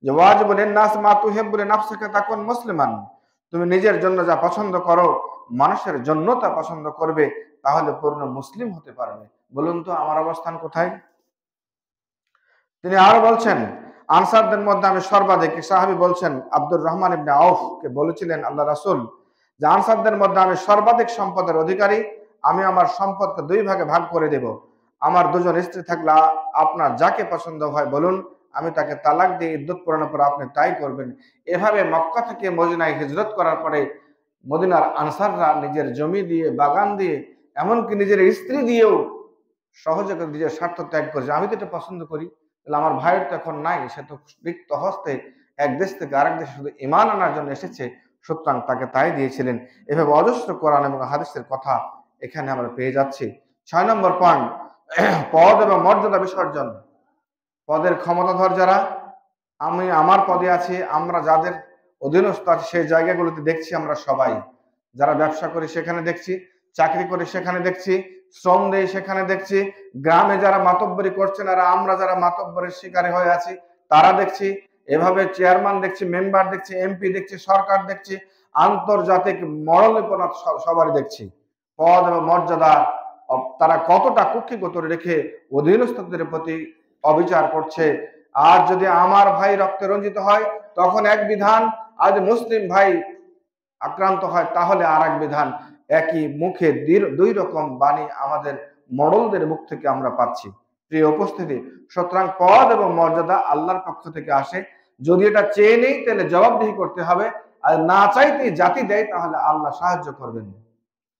যে, ওয়াজিবুন নাস মা তুহিব্বু লিনাফসিকা তাকুন মুসলিমান। তুমি নিজের জন্য যা পছন্দ করো মানুষের জন্য তা পছন্দ করবে, তাহলে পূর্ণ মুসলিম হতে পারবে। বলুন তো আমার অবস্থান কোথায়? তিনি আরো বলছেন, আনসারদের মধ্যে আমি সর্বাধিক, সাহাবী বলছেন আব্দুর রহমান ইবনে আউফ কে বলেছিলেন আল্লাহ রাসূল যে, আনসারদের মধ্যে আমি সর্বাধিক সম্পদের অধিকারী, আমি আমার সম্পদকে দুই ভাগে ভাগ করে দেব। আমার দুজন স্ত্রী থাকলে আপনার যাকে পছন্দ হয় বলুন, আমি তাকে তালাক দিয়ে ইদ্যত পূরণের পর আপনি তাই করবেন। এভাবে মক্কা থেকে মদিনায় হিজরত করার পরে মদিনার আনসাররা নিজের জমি দিয়ে, বাগান দিয়ে, এমনকি নিজের স্ত্রী দিয়েও সহযোগে নিজের স্বার্থ ত্যাগ করেছে। আমি তো এটা পছন্দ করি, তাহলে আমার ভাইয়ের তো এখন নাই, সে তো রিক্ত হস্তে এক দেশ থেকে আরেক দেশে শুধু ঈমান আনার জন্য এসেছে, সুতরাং তাকে তাই দিয়েছিলেন। এভাবে অজস্র কোরআন এবং হাদিসের কথা এখানে আমরা পেয়ে যাচ্ছি। ৬ নম্বর পয়েন্ট, পদ এবং মর্যাদা বিসর্জন। পদের ক্ষমতাধর যারা, আমি আমার পদে আছি, আমরা যাদের অধীনস্থ আছি সেই জায়গাগুলোতে দেখছি আমরা সবাই, যারা ব্যবসা করি সেখানে দেখছি, চাকরি করি সেখানে দেখছি, শ্রম দেই সেখানে দেখছি, গ্রামে যারা মাতব্বরি করছেন আর আমরা যারা মাতব্বরের শিকারে হয়ে আছি তারা দেখছি, এভাবে চেয়ারম্যান দেখছি, মেম্বার দেখছি, এমপি দেখছি, সরকার দেখছি, আন্তর্জাতিক মরলিপনা সবারই দেখছি। পদ এবং মর্যাদা তারা কতটা কুক্ষিগত রেখে অধীনস্থদের প্রতি অবিচার করছে। আর যদি আমার ভাই রক্তে রঞ্জিত হয় তখন এক বিধান, আজ মুসলিম ভাই আক্রান্ত হয় তাহলে আর এক বিধান। একই মুখে দুই রকম বাণী আমাদের মডলদের মুখ থেকে আমরা পাচ্ছি। প্রিয় উপস্থিতি, সুতরাং পদ এবং মর্যাদা আল্লাহর পক্ষ থেকে আসে। যদি এটা চেয়ে নেই তাহলে জবাবদিহি করতে হবে, আর না চাইতে জাতি দেয় তাহলে আল্লাহ সাহায্য করবেন।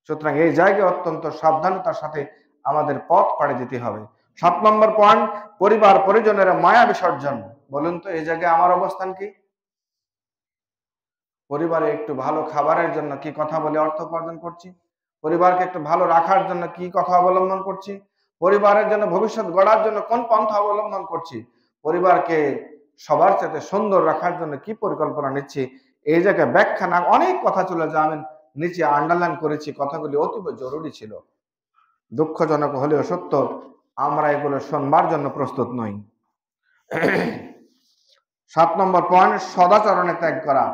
সুতরাং এই জায়গায় অত্যন্ত সাবধানতার সাথে আমাদের পথ পাড়ি দিতে হবে। ৭ নম্বর পয়েন্ট, পরিবার পরিজনের মায়া বিসর্জন। বলুন তো এই জায়গায় আমার অবস্থান কি? পরিবারে একটু ভালো খাবারের জন্য কি কথা বলে অর্থ উপার্জন করছি? পরিবারকে একটু ভালো রাখার জন্য কি কথা অবলম্বন করছি? পরিবারের জন্য ভবিষ্যৎ গড়ার জন্য কোন পন্থা অবলম্বন করছি? পরিবারকে সবার সাথে সুন্দর রাখার জন্য কি পরিকল্পনা নিচ্ছি? এই জায়গায় ব্যাখ্যা না, অনেক কথা চলে যায়, আমি নিচে আন্ডারলাইন করেছি, কথাগুলি অতীব জরুরি ছিল। দুঃখজনক হলেও সত্য, আমরা এগুলো শুনবার জন্য প্রস্তুত নই। ৭ নম্বর পয়েন্ট, সদাচরণে ত্যাগ করা।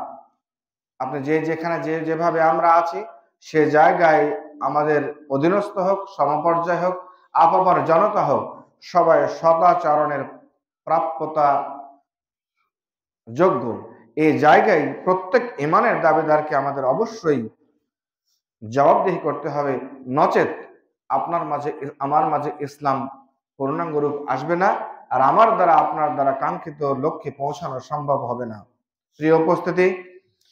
আপনি যেখানে যেভাবে আমরা আছি সে জায়গায় আমাদের অধীনস্থ হোক, সমপর্যায় হোক, আপামর জনতা হোক, সবাই সদাচরণের প্রাপ্যতা যোগ্য। এই জায়গায় প্রত্যেক ইমানের দাবিদারকে আমাদের অবশ্যই জবাবদিহি করতে হবে, নচেত আপনার মাঝে আমার মাঝে ইসলাম পূর্ণাঙ্গ রূপ আসবে না, আর আমার দ্বারা আপনার দ্বারা কাঙ্ক্ষিত লক্ষ্যে পৌঁছানো সম্ভব হবে না। প্রিয় উপস্থিতি,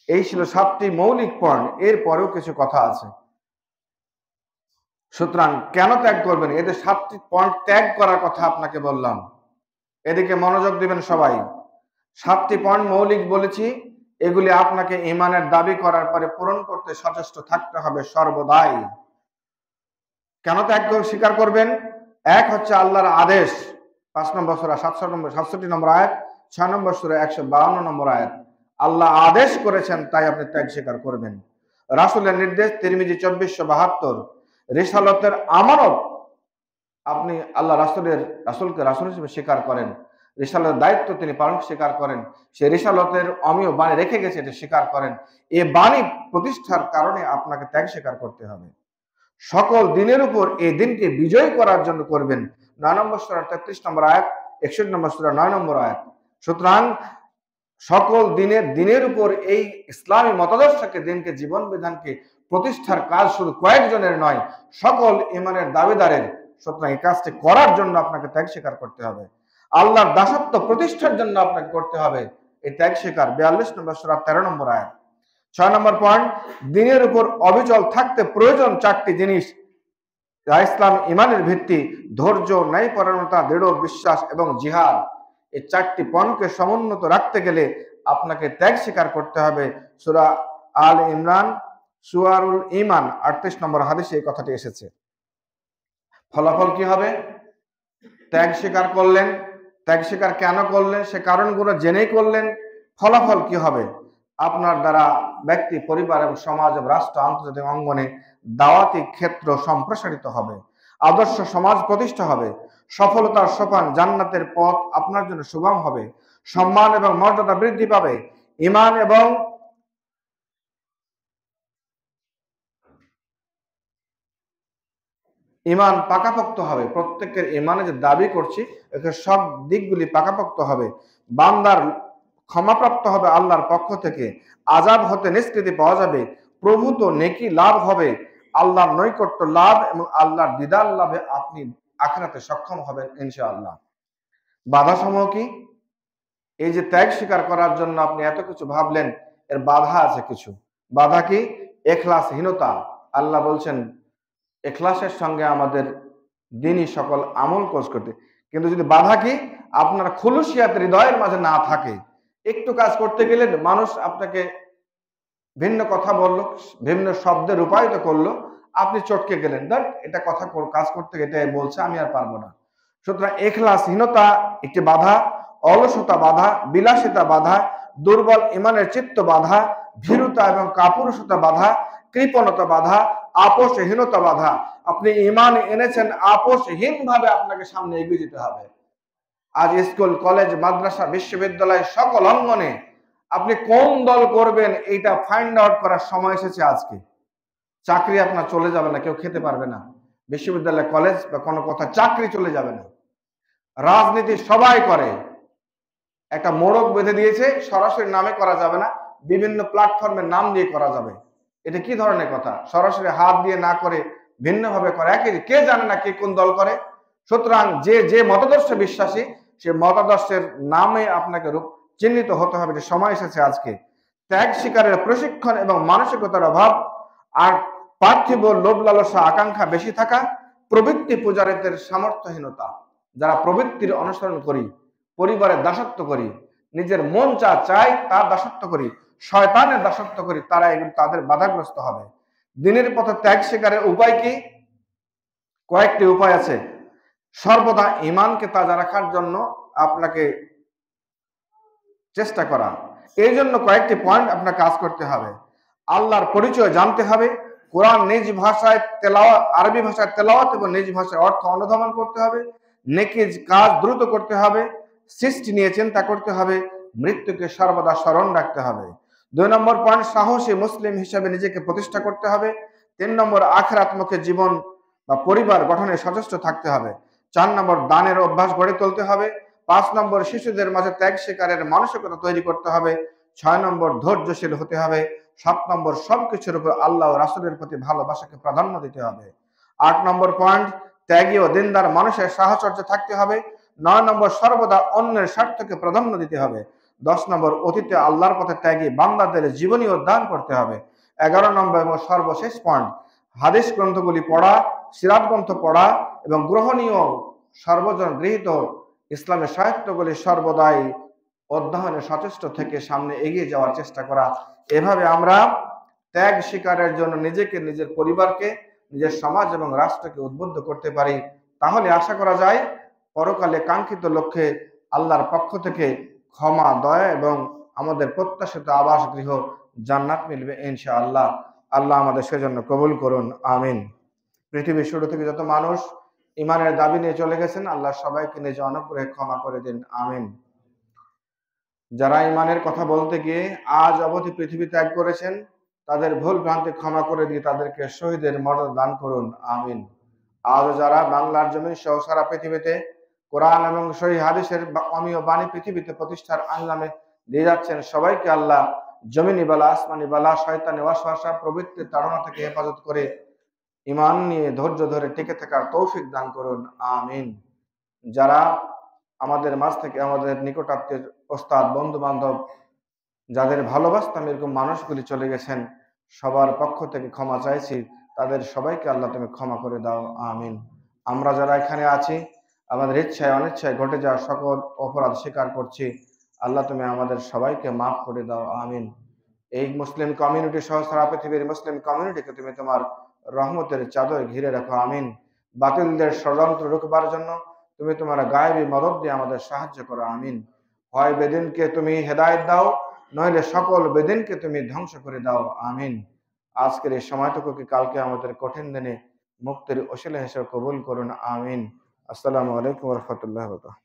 এই ছিল 7টি মৌলিক পয়েন্ট। এর পরেও কিছু কথা আছে। সুতরাং কেন ত্যাগ করবেন? এদের 7টি পয়েন্ট ত্যাগ করার কথা আপনাকে বললাম, এদিকে মনোযোগ দিবেন সবাই। 7টি পয়েন্ট মৌলিক বলেছি, এগুলি আপনাকে ঈমানের দাবি করার পরে পূরণ করতে সচেষ্ট থাকতে হবে সর্বদাই। কেন ত্যাগ স্বীকার করবেন? এক হচ্ছে আল্লাহর আদেশ, 5 নম্বর সূরা 67 নম্বর আয়াত, 6 নম্বর সূরা 152 নম্বর আয়াত। আল্লাহ আদেশ করেছেন, তাই আপনি ত্যাগ স্বীকার করবেন। রাসূলের নির্দেশ, তিরমিজি 2472। রিসালাতের আমানত, আপনি আল্লাহ রাসূলকে রাসূল হিসেবে স্বীকার করেন, রিসালাতের দায়িত্ব তিনি পালন স্বীকার করেন, সে রিসালাতের অমীয় বাণী রেখে গেছে, এটা স্বীকার করেন। এই বাণী প্রতিষ্ঠার কারণে আপনাকে ত্যাগ স্বীকার করতে হবে। সকল দিনের উপর এই দিনকে বিজয় করার জন্য করবেন। 9 নম্বর সূরা 33 নম্বর আয়াত, 61 নম্বর সূরা 9 নম্বর আয়াত। সুতরাং সকল দিনের উপর এই ইসলামী মতাদর্শকে, দিনকে, জীবন বিধানকে প্রতিষ্ঠার কাজ শুধু কয়েকজনের নয়, সকল ঈমানের দাবিদারের। সুতরাং এই কাজটি করার জন্য আপনাকে ত্যাগ স্বীকার করতে হবে। আল্লাহর দাসত্ব প্রতিষ্ঠার জন্য আপনাকে করতে হবে এই ত্যাগ স্বীকার। 42 নম্বর সূরা 13 নম্বর আয়াত। 6 নম্বর পয়েন্ট, দিনের উপর অবিচল থাকতে প্রয়োজন 4টি জিনিস, যা ইসলাম ঈমানের ভিত্তি: ধৈর্য, ন্যায়পরায়ণতা, দৃঢ় বিশ্বাস এবং জিহাদ। এই 4টি পয়েন্টকে সমুন্নত রাখতে গেলে আপনাকে ত্যাগ স্বীকার করতে হবে। সূরা আল ইমরান, সুরাতুল ঈমান 38 নম্বর হাদিসে এই কথাটি এসেছে। ফলাফল কি হবে? ত্যাগ স্বীকার করলেন, ত্যাগ স্বীকার কেন করলেন সে কারণগুলো জেনেই করলেন। ফলাফল কি হবে? আপনার দ্বারা ব্যক্তি, পরিবার এবং সমাজ এবং রাষ্ট্র, আন্তর্জাতিক অঙ্গনে দাওয়াতি ক্ষেত্র সম্প্রসারিত হবে, আদর্শ সমাজ প্রতিষ্ঠা হবে, সফলতার সোপান, জান্নাতের পথ আপনার জন্য সুগম হবে, সম্মান এবং মর্যাদা বৃদ্ধি পাবে, ঈমান এবং ঈমান পাকাপোক্ত হবে। প্রত্যেকের ঈমানে যে দাবি করছি, একে সব দিকগুলি পাকাপোক্ত হবে। বান্দার ক্ষমাপ্রাপ্ত হবে আল্লাহর পক্ষ থেকে, আযাব হতে নিষ্কৃতি পাওয়া যাবে, প্রভূত নেকি লাভ হবে, আল্লাহর নৈকট্য লাভ এবং আল্লাহর দিদার লাভে আপনি আখিরাতে সক্ষম হবেন ইনশাআল্লাহ। বাধা সমূহ কি? এই যে ত্যাগ স্বীকার করার জন্য আপনি এত কিছু ভাবলেন, এর বাধা আছে কিছু। বাধা কি? ইখলাসহীনতা। আল্লাহ বলছেন ইখলাসের সঙ্গে আমাদের দিনই সকল আমল কাজ করতে। কিন্তু যদি বাধা কি? আপনার খুলুসিয়াত হৃদয়ের মাঝে না থাকে, একটু কাজ করতে গেলে মানুষ আপনাকে ভিন্ন কথা বললো, ভিন্ন শব্দে রূপায়িত করলো, আপনি চটকে গেলেন, দ্যাট এটা কথা কাজ করতে এটাই বলছে, আমি আর পারবো না। সুতরাং ইখলাসহীনতা একটি বাধা, অলসতা বাধা, বিলাসিতা বাধা, দুর্বল ঈমানের চিত্ত বাধা, ভীরুতা এবং কাপুরুষতা বাধা, কৃপণতা বাধা, আপোষহীনতা বাধা। আপনি ঈমান এনেছেন, আপোষহীন ভাবে আপনাকে সামনে এগিয়ে যেতে হবে। আজ স্কুল, কলেজ, মাদ্রাসা, বিশ্ববিদ্যালয় সকল অঙ্গনে আপনি কোন দল করবেন এইটা ফাইন্ড আউট করার সময় এসেছে আজকে। চাকরি আপনার চলে যাবে না, কেউ খেতে পারবে না। বিশ্ববিদ্যালয়, কলেজ বা কোনো কথা, চাকরি চলে যাবে না। রাজনীতি সবাই করে, একটা মোড়ক বেঁধে দিয়েছে, সরাসরি নামে করা যাবে না, বিভিন্ন প্ল্যাটফর্মের নাম দিয়ে করা যাবে। এটা কি ধরনের কথা? সরাসরি হাত দিয়ে না করে ভিন্নভাবে করে, একই, কে জানে না কে কোন দল করে। সুতরাং যে মতাদর্শে বিশ্বাসী, সে মতাদর্শের নামে আপনাকে চিহ্নিত হতে হবে। সময় এসেছে আজকে। ত্যাগ স্বীকারের প্রশিক্ষণ এবং মানসিকতার অভাব, আর পার্থিব লোভ লালসা আকাঙ্ক্ষা বেশি থাকা, প্রবৃত্তি পূজারীদের সামর্থ্যহীনতা। যারা প্রবৃত্তির অনুসরণ করি, পরিবারের দাসত্ব করি, নিজের মন চাই তার দাসত্ব করি, শয়তানের দাসত্ব করি, তারা এগুলো তাদের বাধাগ্রস্ত হবে। দিনের পথে ত্যাগ স্বীকারের উপায় কি? কয়েকটি উপায় আছে। সর্বদা ঈমানকে তাজা রাখার জন্য আপনাকে চেষ্টা করা। এই জন্য কয়েকটি পয়েন্ট আপনার কাজ করতে হবে। আল্লাহর পরিচয় জানতে হবে, কোরআন নিজ ভাষায় তেলাওয়াত, আরবি ভাষায় তেলাওয়াত এবং নিজ ভাষায় অর্থ অনুধাবন করতে হবে, নেকির কাজ দ্রুত করতে হবে, সৃষ্টি নিয়ে চিন্তা করতে হবে, মৃত্যুকে সর্বদা স্মরণ রাখতে হবে। 2 নম্বর পয়েন্ট, সাহসী মুসলিম হিসেবে নিজেকে প্রতিষ্ঠা করতে হবে। 3 নম্বর, আখিরাতমুখী জীবন বা পরিবার গঠনে সচেষ্ট থাকতে হবে। 4 নম্বর, দানের অভ্যাস গড়ে তুলতে হবে। 5 নম্বর, শিশুদের মাঝে ত্যাগ স্বীকারের মানসিকতা তৈরি করতে হবে। 6 নম্বর, ধৈর্যশীল হতে হবে। 7 নম্বর, সবকিছুর উপর আল্লাহ ও রাসূলের প্রতি ভালোবাসাকে প্রাধান্য দিতে হবে। 8 নম্বর পয়েন্ট, ত্যাগী ও দিনদার মানুষের সাহচর্য থাকতে হবে। 9 নম্বর, সর্বদা অন্যের স্বার্থকে প্রাধান্য দিতে হবে। 10 নম্বর, অতীতে আল্লাহর পথে ত্যাগী বান্দাদের জীবনী উদ্ধার করতে হবে। 11 নম্বর এবং সর্বশেষ পয়েন্ট, হাদিস গ্রন্থগুলি পড়া, সিরাত গ্রন্থ পড়া এবং গ্রহণীয় সর্বজন গৃহীত ইসলামের সাহিত্যগুলি সর্বদাই অধ্যয়নে সচেষ্ট থেকে সামনে এগিয়ে যাওয়ার চেষ্টা করা। এভাবে আমরা ত্যাগ স্বীকারের জন্য নিজেকে, নিজের পরিবারকে, নিজের সমাজ এবং রাষ্ট্রকে উদ্বুদ্ধ করতে পারি, তাহলে আশা করা যায় পরকালে কাঙ্ক্ষিত লক্ষ্যে আল্লাহর পক্ষ থেকে ক্ষমা, দয়া এবং আমাদের প্রত্যাশিত আবাস গৃহ জান্নাত মিলবে ইনশাআল্লাহ। আল্লাহ আমাদের সেজন্য কবুল করুন, আমিন। পৃথিবীর শুরু থেকে যত মানুষ ইমানের দাবি নিয়ে চলে গেছেন, আল্লাহ সবাইকে নিজ অনুগ্রহে ক্ষমা করে দিন, আমিন। যারা ইমানের কথা বলতে গিয়ে আজ অবধি পৃথিবী ত্যাগ করেছেন, তাদের ভুল ভ্রান্তি ক্ষমা করে দিয়ে তাদেরকে শহীদের মর্যাদা দান করুন, আমিন। আজও যারা বাংলার জমিন সহ সারা পৃথিবীতে কোরআন এবং সহিহ হাদিসের অমীয় বাণী পৃথিবীতে প্রতিষ্ঠার আঞ্জামে দিয়ে যাচ্ছেন, সবাইকে আল্লাহ জমিনি বালা, আসমানি বালা, শয়তানি ওয়াসওয়াসা প্রবৃত্তির তাড়না থেকে হেফাজত করে ঈমান নিয়ে ধৈর্য ধরে টিকে থাকার তৌফিক দান করুন, আমিন। যারা আমাদের মাঝ থেকে, আমাদের নিকটাত্মীয়, ওস্তাদ, বন্ধু বান্ধব, যাদের ভালোবাসতাম এরকম মানুষগুলি চলে গেছেন, সবার পক্ষ থেকে ক্ষমা চাইছি, তাদের সবাইকে আল্লাহ তুমি ক্ষমা করে দাও, আমিন। আমরা যারা এখানে আছি, আমাদের ইচ্ছায় অনিচ্ছায় ঘটে যাওয়া সকল অপরাধ স্বীকার করছি, আল্লাহ তুমি আমাদের সবাইকে মাফ করে দাও, আমিন। এই মুসলিম কমিউনিটি সহ সারা পৃথিবীর মুসলিম কমিউনিটিকে তুমি তোমার রহমতের চাদরে ঘিরে রাখো, আমিন। বাতিলদের ষড়যন্ত্র রুখবার জন্য তুমি তোমার গায়েবী মদদ দিয়ে আমাদের সাহায্য করো, আমিন। হয় বেদিনকে তুমি হেদায়েত দাও, নইলে সকল বেদিনকে তুমি ধ্বংস করে দাও, আমিন। আজকের এই সময়টুকুকে কালকে আমাদের কঠিন দিনে মুক্তির ওসিলা হিসেবে কবুল করুন, আমিন। আসসালামু আলাইকুম ওয়া রাহমাতুল্লাহি ওয়া বারাকাতুহু।